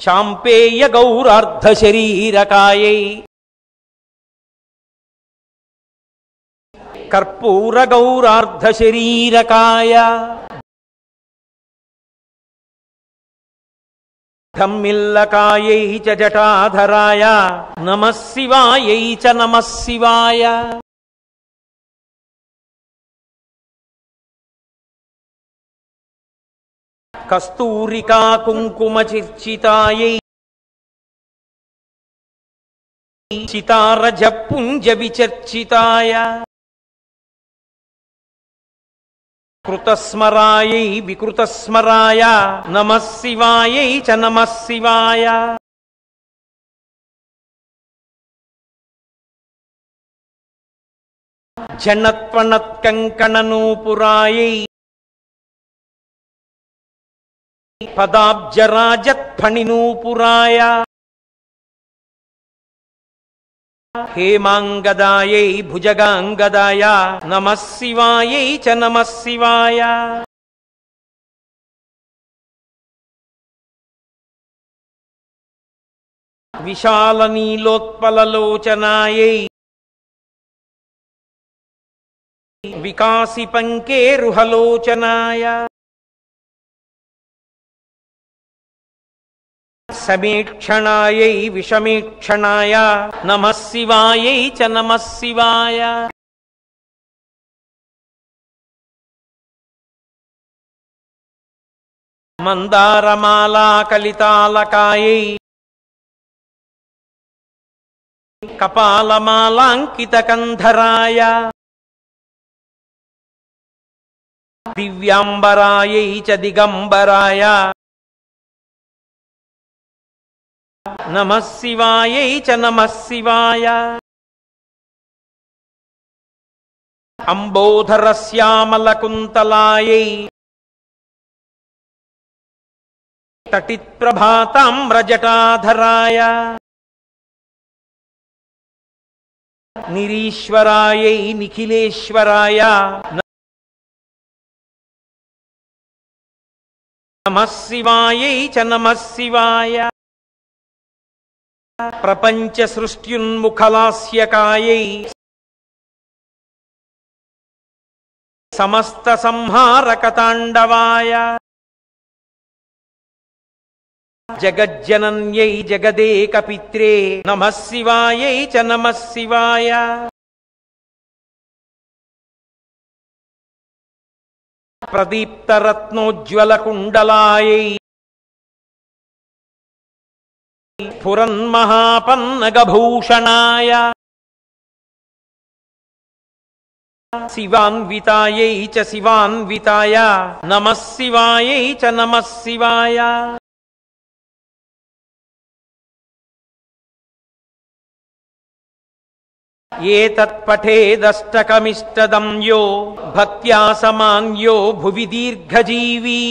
చాంపేయ గౌరార్ధ శరీరకాయై కర్పూర గౌరార్ధ శరీరకాయ ధమ్మిల్లకాయై చ జటాధరాయ నమః శివాయై చ నమః శివాయ కస్తూరికా కుంకుమ చిర్చితాయై చితారజ పుంజ విచర్చితాయ కృతస్మరాయై వికృతస్మరాయ నమః శివాయై చ నమః శివాయ జనత్వనత్కంకణనూపురాయై పదాబ్జరాజత్ఫణినూపురాయ హేమాంగదాయై భుజగాంగదాయ నమః శివాయై చ నమః శివాయ విశాలనీలోత్పలలోచనాయై వికాసిపంకేరుహలోచనాయ సమీక్షణాయై విషమీక్షణాయ నమః శివాయై చ నమః శివాయ మందారమాలాకలితాలకాయై కపాలమాలాంకితకంధరాయ దివ్యాంబరాయై చ దిగంబరాయ నమః శివాయై చ నమః శివాయ అంబోధరశ్యామలకుంతలాయై తటిత్ప్రభాతామ్రజటాధరాయ నిరీశ్వరాయై నిఖిలేశ్వరాయ నమః శివాయై చ నమః శివాయ ప్రపంచ సృష్ట్యున్ముఖలాస్యకాయై సమస్త సంహారకతాండవాయ జగజ్జనన్యై జగదేకపిత్రే నమః శివాయై చ నమః శివాయ ప్రదీప్తరత్నోజ్వలకుండలాయై పురన్మహాపన్నగభూషణాయ శివాన్వితాయై చ శివాన్వితాయ నమః శివాయై చ నమః శివాయ ఏతత్పఠేదష్టకమిష్టదం యో భక్త్యా సమాన్యో భువి దీర్ఘజీవీ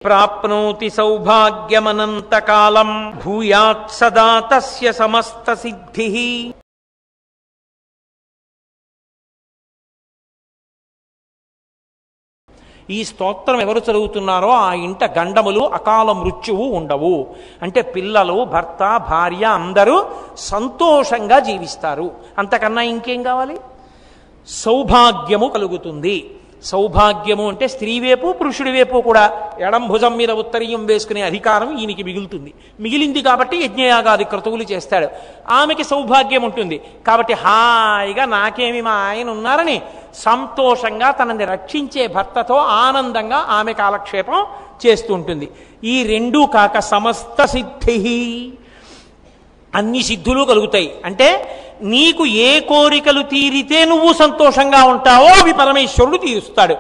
ప్రాప్నోతి సౌభాగ్యమనంతకాలం భూయాత్ సదా తస్య సమస్త సిద్ధిః. ఈ స్తోత్రం ఎవరు చదువుతున్నారో ఆ ఇంట గండములు అకాల మృత్యువు ఉండవు. అంటే పిల్లలు భర్త భార్య అందరూ సంతోషంగా జీవిస్తారు. అంతకన్నా ఇంకేం కావాలి? సౌభాగ్యము కలుగుతుంది. సౌభాగ్యము అంటే స్త్రీ వైపు పురుషుడి వైపు కూడా ఎడం భుజం మీద ఉత్తరీయం వేసుకునే అధికారం ఈయనకి మిగులుతుంది. మిగిలింది కాబట్టి యజ్ఞయాగాది క్రతువులు చేస్తాడు. ఆమెకి సౌభాగ్యం ఉంటుంది కాబట్టి హాయిగా నాకేమి మా ఆయన ఉన్నారని సంతోషంగా తనని రక్షించే భర్తతో ఆనందంగా ఆమె కాలక్షేపం చేస్తూ ఉంటుంది. ఈ రెండూ కాక సమస్త సిద్ధి, అన్ని సిద్ధులు కలుగుతాయి. అంటే నీకు ఏ కోరికలు తీరితే నువ్వు సంతోషంగా ఉంటావో అవి పరమేశ్వరుడు తీరుస్తాడు.